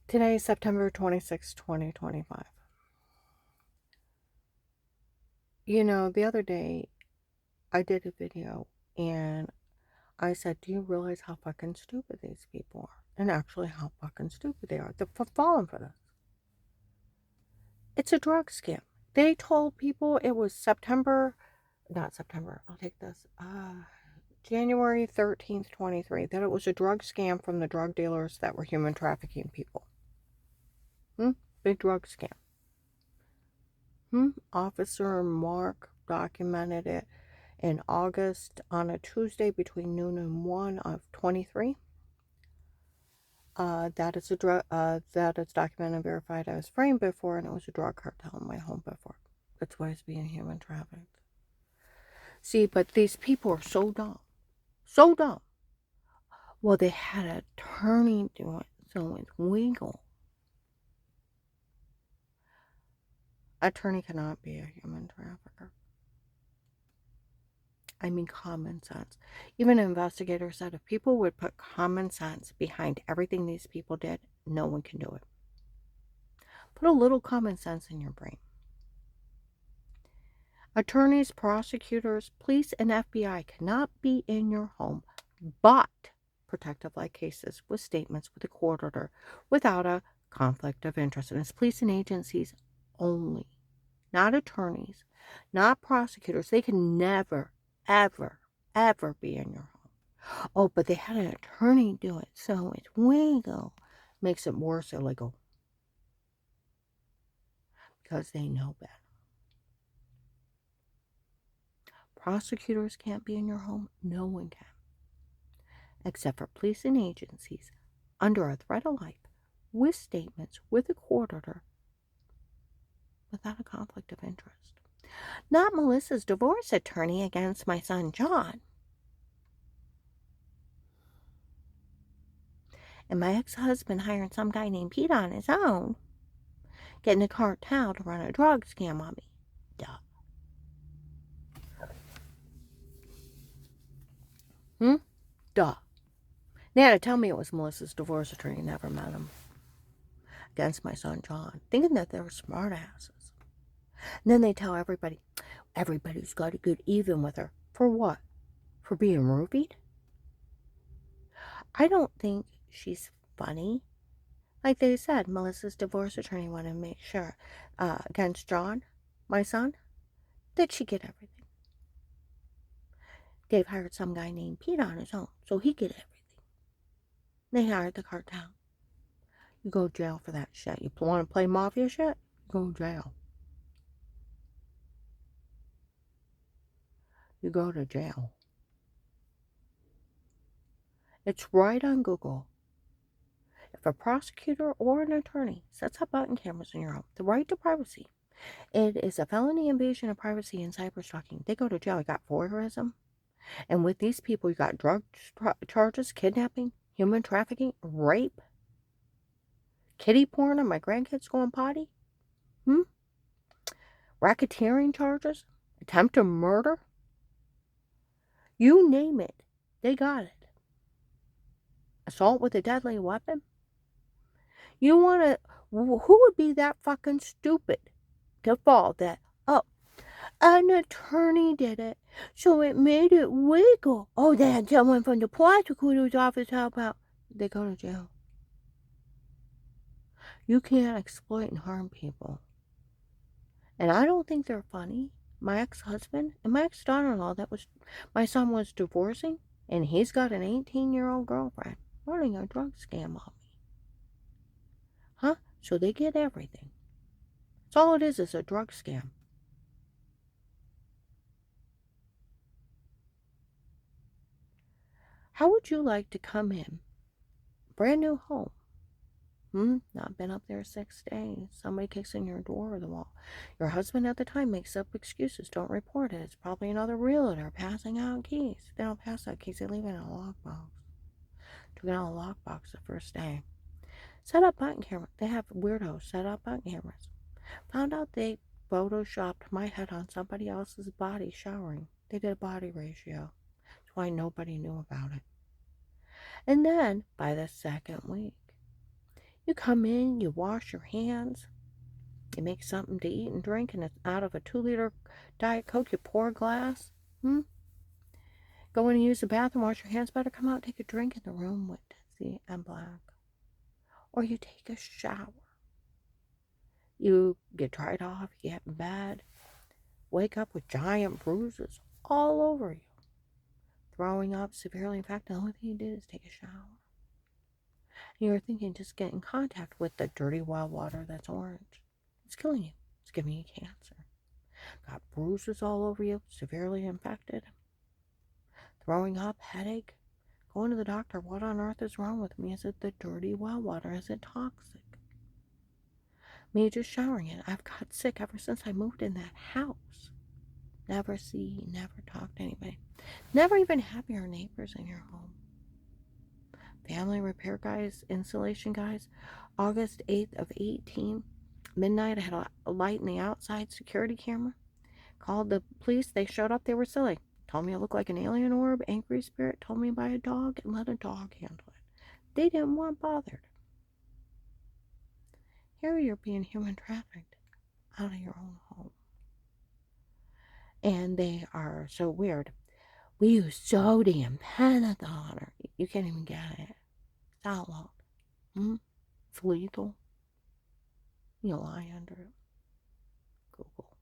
Today is September 26, 2025. You know, the other day I did a video and I said, do you realize how fucking stupid these people are? And actually how fucking stupid they are. They're falling for this. It's a drug scam. They told people it was I'll take this, January 13th, 23, that it was a drug scam from the drug dealers that were human trafficking people. Big drug scam. Officer Mark documented it in August on a Tuesday between noon and 1 of 23. That is documented and verified. I was framed before, and it was a drug cartel in my home before. That's why it's being human trafficked. See, but these people are so dumb. So dumb. Well, they had an attorney do it, so it's legal. Attorney cannot be a human trafficker. I mean, common sense. Even an investigator said if people would put common sense behind everything these people did, no one can do it. Put a little common sense in your brain. Attorneys, prosecutors, police, and FBI cannot be in your home, but protective like cases with statements with a court order without a conflict of interest. And it's police and agencies only, not attorneys, not prosecutors. They can never, ever, ever be in your home. Oh, but they had an attorney do it, so it's legal. Makes it worse illegal. Because they know better. Prosecutors can't be in your home. No one can. Except for police and agencies under a threat of life with statements with a court order without a conflict of interest. Not Melissa's divorce attorney against my son John. And my ex-husband hiring some guy named Pete on his own, getting a cartel to run a drug scam on me. Duh. Duh. They had to tell me it was Melissa's divorce attorney. Never met him. Against my son John, thinking that they were smart asses. And then they tell everybody's got to get even with her. For what? For being roofied? I don't think she's funny. Like they said, Melissa's divorce attorney wanted to make sure against John, my son, that she get everything. They've hired some guy named Pete on his own, so he get everything. They hired the cartel. You go to jail for that shit. You want to play mafia shit? You go to jail. You go to jail. It's right on Google. If a prosecutor or an attorney sets up button cameras in your home, the right to privacy, it is a felony invasion of privacy and cyberstalking. They go to jail. You got voyeurism. And with these people, you got drug charges, kidnapping, human trafficking, rape, kitty porn, and my grandkids going potty. Racketeering charges, attempted murder. You name it, they got it. Assault with a deadly weapon. You want to, who would be that fucking stupid to fall that, oh, an attorney did it, so it made it legal. Oh, they had someone from the prosecutor's office help out. They go to jail. You can't exploit and harm people. And I don't think they're funny. My ex-husband and my ex-daughter-in-law my son was divorcing, and he's got an 18-year-old girlfriend running a drug scam on me. So they get everything. That's all it is a drug scam. How would you like to come in? Brand new home. Not been up there 6 days. Somebody kicks in your door or the wall. Your husband at the time makes up excuses. Don't report it. It's probably another realtor passing out keys. They don't pass out keys. They leave it in a lockbox. Took it out of a lockbox the first day. Set up button cameras. They have weirdos set up button cameras. Found out they photoshopped my head on somebody else's body showering. They did a body ratio. That's why nobody knew about it. And then, by the second week, You come in, you wash your hands, you make something to eat and drink, and it's out of a 2-liter Diet Coke, you pour a glass. Go in and use the bathroom, wash your hands, better come out and take a drink in the room with Dizzy and Black. Or you take a shower. You get dried off, you get in bed, wake up with giant bruises all over you. Throwing up, severely infected, the only thing you did is take a shower. And you're thinking just get in contact with the dirty well water that's orange. It's killing you. It's giving you cancer. Got bruises all over you, severely infected. Throwing up, headache. Going to the doctor, what on earth is wrong with me? Is it the dirty well water? Is it toxic? Me just showering it. I've got sick ever since I moved in that house. Never see, never talk to anybody. Never even have your neighbors in your home. Family repair guys, insulation guys. August 8th of 18, midnight, I had a light in the outside security camera. Called the police. They showed up. They were silly. Told me I looked like an alien orb, angry spirit. Told me by a dog and let a dog handle it. They didn't want bothered. Here you're being human trafficked out of your own home. And they are so weird. We use sodium pentothal. You can't even get it. It's outlawed. It's lethal. You lie under it. Google.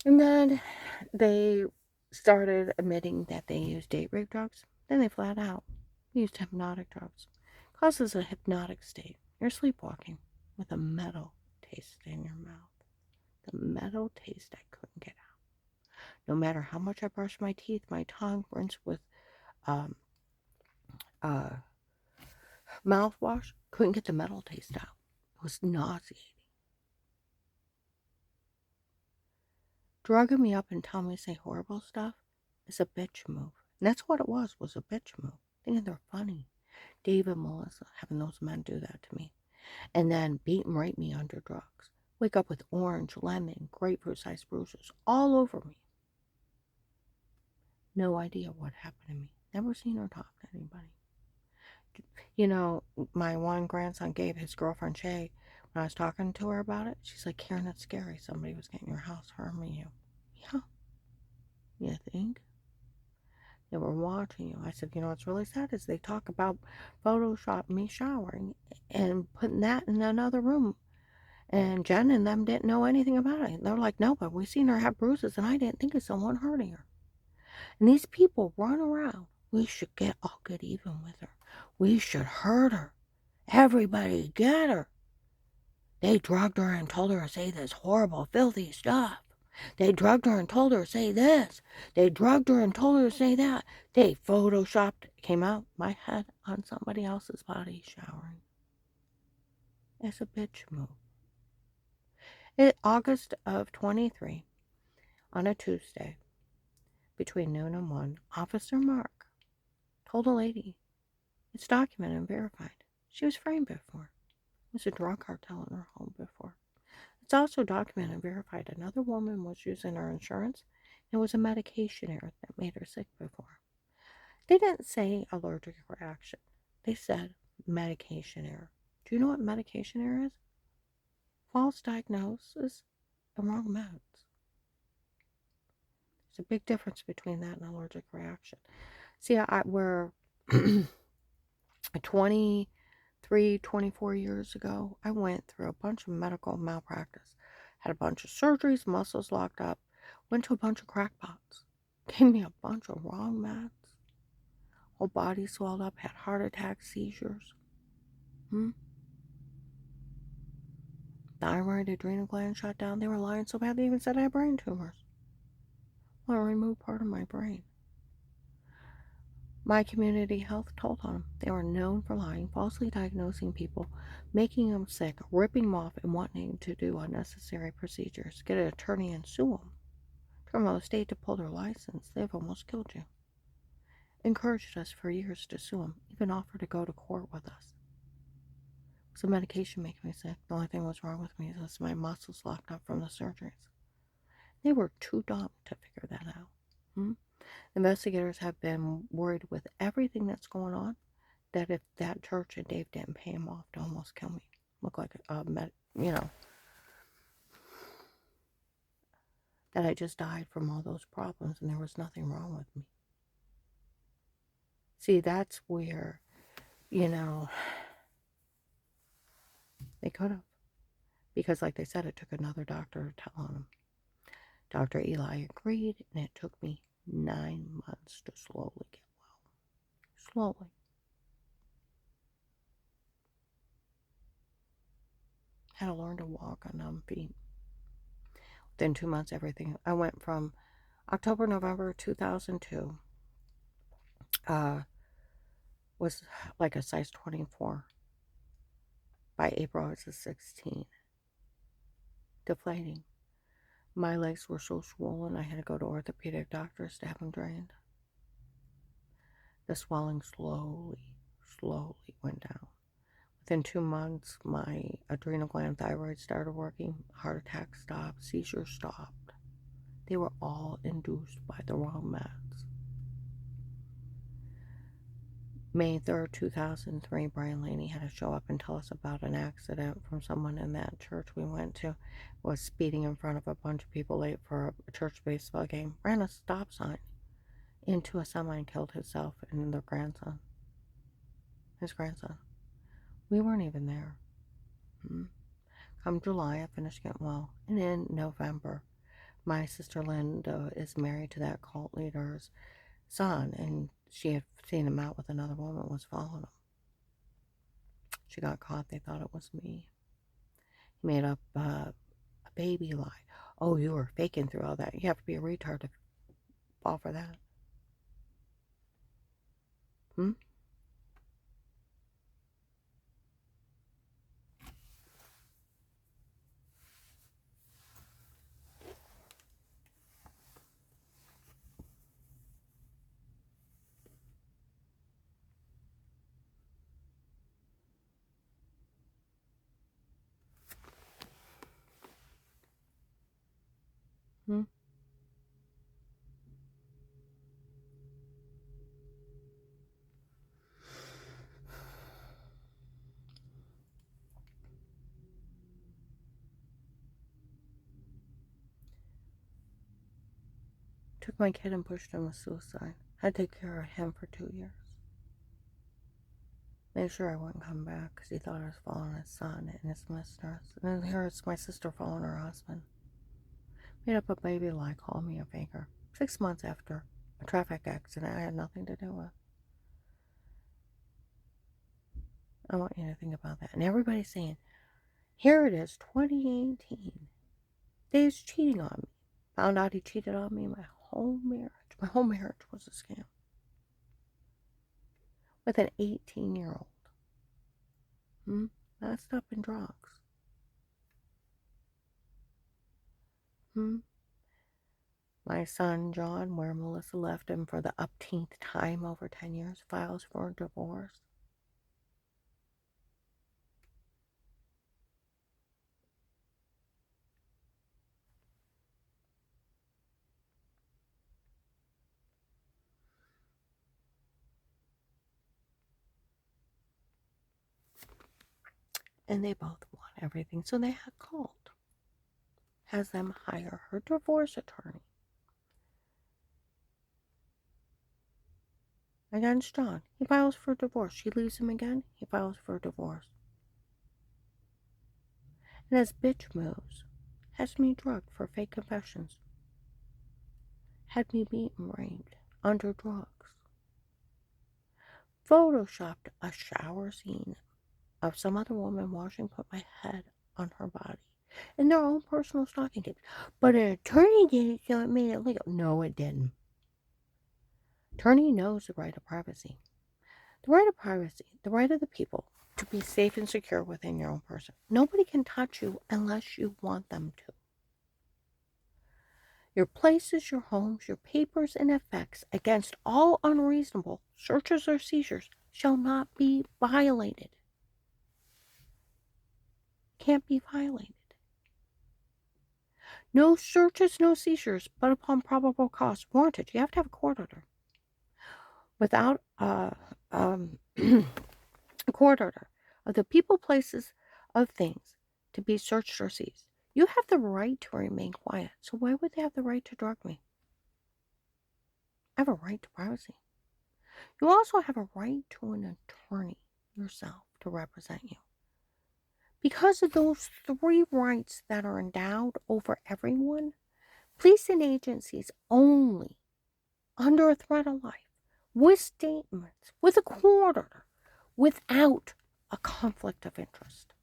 And then they started admitting that they used date rape drugs. Then they flat out used hypnotic drugs. Causes a hypnotic state. You're sleepwalking with a metal taste in your mouth. The metal taste I couldn't get out. No matter how much I brushed my teeth, my tongue rinsed with mouthwash, couldn't get the metal taste out. It was nauseating. Drugging me up and telling me to say horrible stuff is a bitch move. And that's what it was a bitch move. Thinking they're funny. Dave and Melissa, having those men do that to me. And then beat and rape me under drugs. Wake up with orange, lemon, grapefruit-sized bruises all over me. No idea what happened to me. Never seen her talk to anybody. You know, my one grandson gave his girlfriend Shay, when I was talking to her about it, she's like, Karen, it's scary. Somebody was getting your house, harming you. Yeah. You think? They were watching you. I said, you know what's really sad is they talk about Photoshop me showering and putting that in another room. And Jen and them didn't know anything about it. They're like, no, but we seen her have bruises and I didn't think of someone hurting her. And these people run around. We should get all good even with her. We should hurt her. Everybody get her. They drugged her and told her to say this horrible, filthy stuff. They drugged her and told her to say this. They drugged her and told her to say that. They photoshopped, came out, my head on somebody else's body showering. It's a bitch move. August of 23, on a Tuesday, between noon and 1, Officer Mark told a lady, it's documented and verified, she was framed before. There was a drug cartel in her home before. It's also documented and verified another woman was using her insurance and it was a medication error that made her sick before. They didn't say allergic reaction. They said medication error. Do you know what medication error is? False diagnosis and wrong meds. There's a big difference between that and allergic reaction. See, we're 23, 24 years ago, I went through a bunch of medical malpractice. Had a bunch of surgeries, muscles locked up, went to a bunch of crackpots. Gave me a bunch of wrong meds. Whole body swelled up, had heart attacks, seizures. Thyroid, adrenal gland shut down. They were lying so bad they even said I had brain tumors. Well, I removed part of my brain. My community health told on them. They were known for lying, falsely diagnosing people, making them sick, ripping them off, and wanting to do unnecessary procedures. Get an attorney and sue them. From the state to pull their license, they've almost killed you. Encouraged us for years to sue them, even offered to go to court with us. So medication making me sick. The only thing that was wrong with me is my muscles locked up from the surgeries. They were too dumb to figure that out. Investigators have been worried with everything that's going on that if that church and Dave didn't pay him off to almost kill me, look like that I just died from all those problems and there was nothing wrong with me. See, that's where, they could have. Because like they said, it took another doctor to tell on him. Dr. Eli agreed, and it took me 9 months to slowly get well. Slowly. Had to learn to walk on numb feet. Within 2 months, everything. I went from October, November 2002, was like a size 24. By April, I was a 16. Deflating. My legs were so swollen, I had to go to orthopedic doctors to have them drained. The swelling slowly went down. Within 2 months, my adrenal gland, thyroid started working, heart attacks stopped, seizures stopped. They were all induced by the wrong meds. May 3rd, 2003, Brian Laney had to show up and tell us about an accident from someone in that church we went to. Was speeding in front of a bunch of people late for a church baseball game. Ran a stop sign into a semi and killed himself and their grandson. His grandson. We weren't even there. Come July, I finished getting well. And in November, my sister Linda is married to that cult leader's son, and she had seen him out with another woman, was following him. She got caught. They thought it was me. He made up a baby lie. Oh, you were faking through all that. You have to be a retard to fall for that. Took my kid and pushed him to suicide. Had to take care of him for 2 years. Made sure I wouldn't come back because he thought I was following his son and his mistress. And then here it's my sister following her husband. Made up a baby lie, called me a faker. 6 months after a traffic accident I had nothing to do with. I want you to think about that. And everybody's saying, here it is, 2018. Dave's cheating on me. Found out he cheated on me my whole marriage. My whole marriage was a scam. With an 18-year-old. Messed up in drugs. My son, John, where Melissa left him for the upteenth time over 10 years, files for divorce. And they both want everything, so they had called. Has them hire her divorce attorney. Against John. He files for divorce. She leaves him again. He files for divorce. And as bitch moves, has me drugged for fake confessions. Had me beaten, raped, under drugs. Photoshopped a shower scene of some other woman washing, put my head on her body. In their own personal stalking tapes. But an attorney did it, so it made it legal. No, it didn't. Attorney knows the right of privacy. The right of privacy, the right of the people to be safe and secure within your own person. Nobody can touch you unless you want them to. Your places, your homes, your papers, and effects against all unreasonable searches or seizures shall not be violated. Can't be violated. No searches, no seizures, but upon probable cause warranted. You have to have a court order. Without A court order of the people, places, of things to be searched or seized. You have the right to remain quiet, so why would they have the right to drug me? I have a right to privacy. You also have a right to an attorney yourself to represent you. Because of those three rights that are endowed over everyone, police and agencies only under a threat of life, with statements, with a court order, without a conflict of interest.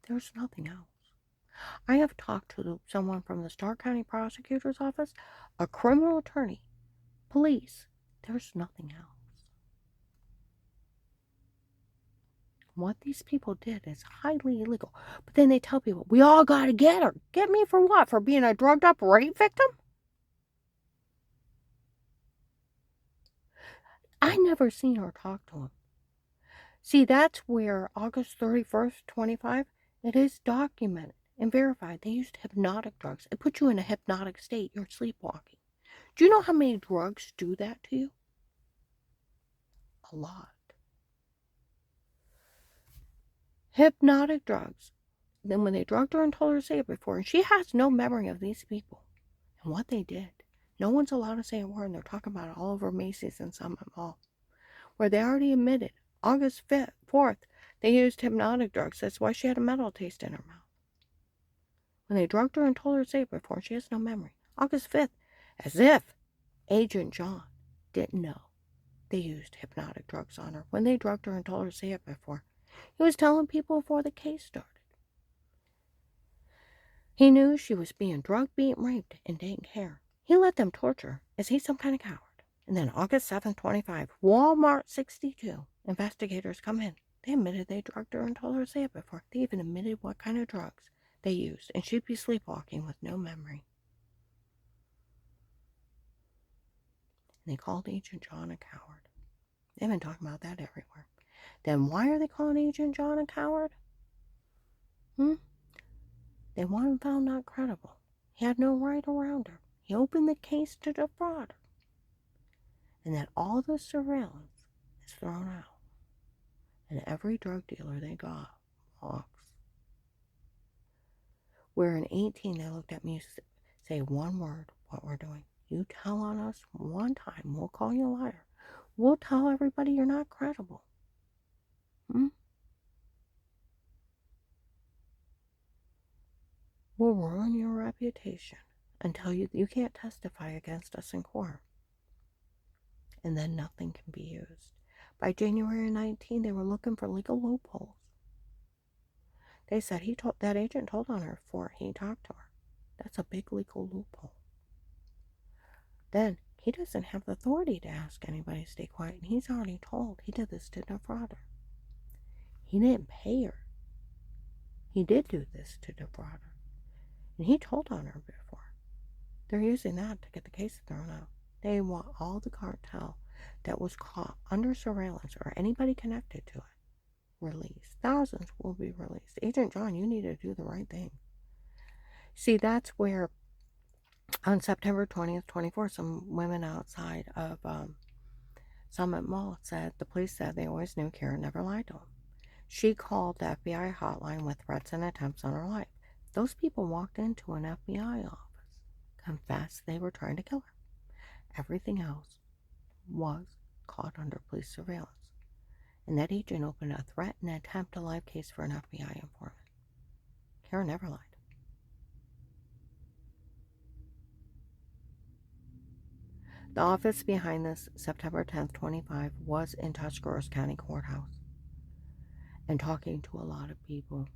There's nothing else. I have talked to someone from the Stark County Prosecutor's Office, a criminal attorney, police. There's nothing else. What these people did is highly illegal. But then they tell people, we all got to get her. Get me for what? For being a drugged up rape victim? I never seen her talk to him. See, that's where August 31st, 25, it is documented and verified. They used hypnotic drugs. It puts you in a hypnotic state. You're sleepwalking. Do you know how many drugs do that to you? A lot. Hypnotic drugs. Then when they drugged her and told her to say it before, and she has no memory of these people and what they did. No one's allowed to say a word, and they're talking about it all over Macy's and Summit Mall, where they already admitted August 5th, 4th, they used hypnotic drugs. That's why she had a metal taste in her mouth. When they drugged her and told her to say it before, she has no memory. August 5th, as if Agent John didn't know they used hypnotic drugs on her. When they drugged her and told her to say it before, he was telling people before the case started. He knew she was being drugged, beaten, raped, and didn't care. He let them torture her. Is he some kind of coward? And then August 7th, 25, Walmart 62, investigators come in. They admitted they drugged her and told her to say it before. They even admitted what kind of drugs they used, and she'd be sleepwalking with no memory. And they called Agent John a coward. They've been talking about that everywhere. Then why are they calling Agent John a coward? They want him found not credible. He had no right around her. He opened the case to defraud her. And that all the surveillance is thrown out. And every drug dealer they got walks. Where in 18 they looked at me, say one word, what we're doing. You tell on us one time, we'll call you a liar. We'll tell everybody you're not credible. We'll ruin your reputation and tell you that you can't testify against us in court. And then nothing can be used. By January 19, they were looking for legal loopholes. They said that agent told on her before he talked to her. That's a big legal loophole. Then he doesn't have the authority to ask anybody to stay quiet, and he's already told he did this to defraud her. He didn't pay her. He did do this to defraud her. And he told on her before. They're using that to get the case thrown out. They want all the cartel that was caught under surveillance or anybody connected to it released. Thousands will be released. Agent John, you need to do the right thing. See, that's where on September 20th, 24, some women outside of Summit Mall said the police said they always knew Karen never lied to them. She called the FBI hotline with threats and attempts on her life. Those people walked into an FBI office, confessed they were trying to kill her. Everything else was caught under police surveillance. And that agent opened a threat and attempt to live case for an FBI informant. Karen never lied. The office behind this September 10th, 25 was in Tuscarawas County Courthouse and talking to a lot of people.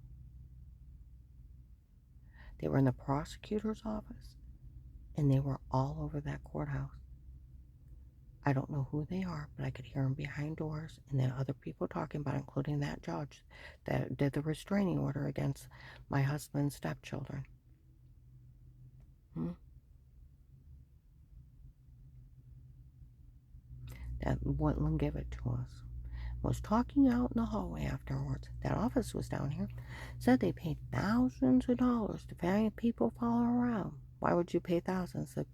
They were in the prosecutor's office and they were all over that courthouse. I don't know who they are, but I could hear them behind doors and then other people talking about, including that judge that did the restraining order against my husband's stepchildren. That wouldn't give it to us. Was talking out in the hallway afterwards. That office was down here. Said they paid thousands of dollars to pay people follow around. Why would you pay thousands? The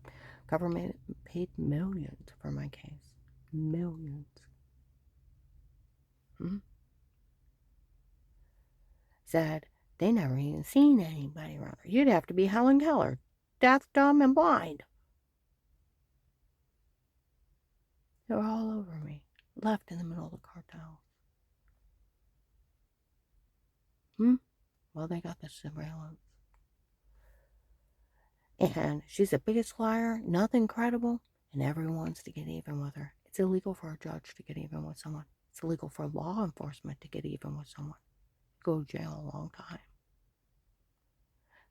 government paid millions for my case. Millions. Said they never even seen anybody around her. You'd have to be Helen Keller, deaf, dumb, and blind. They were all over me, left in the middle of the cartel. Well, they got the surveillance. And she's the biggest liar, nothing credible, and everyone wants to get even with her. It's illegal for a judge to get even with someone. It's illegal for law enforcement to get even with someone. Go to jail a long time.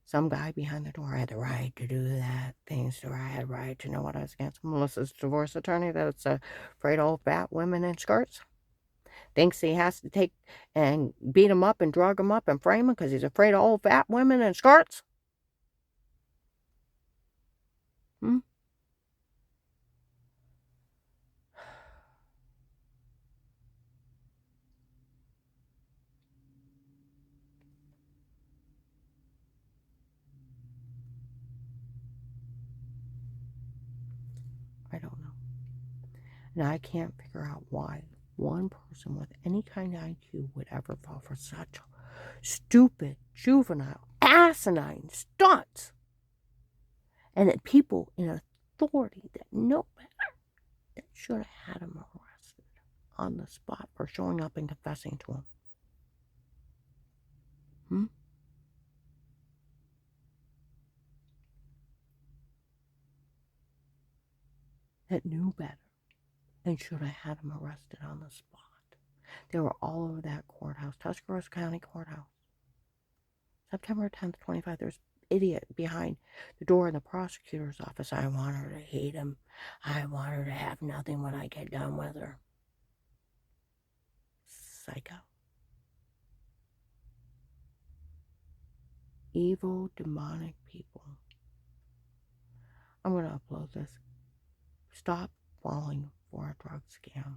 Some guy behind the door had the right to do that. Things where I had the right to know what I was against. Melissa's divorce attorney that's afraid of old fat women in skirts. Thinks he has to take and beat him up and drug him up and frame him because he's afraid of old fat women in skirts. I don't know. And I can't figure out why one person with any kind of IQ would ever fall for such stupid, juvenile, asinine stunts. And that people in authority that know better, that should have had him arrested on the spot for showing up and confessing to him. That knew better and should have had him arrested on the spot. They were all over that courthouse, Tuscarawas County Courthouse. September 10th, 25, there's an idiot behind the door in the prosecutor's office. I want her to hate him. I want her to have nothing when I get done with her. Psycho. Evil, demonic people. I'm going to upload this. Stop falling for a drug scam.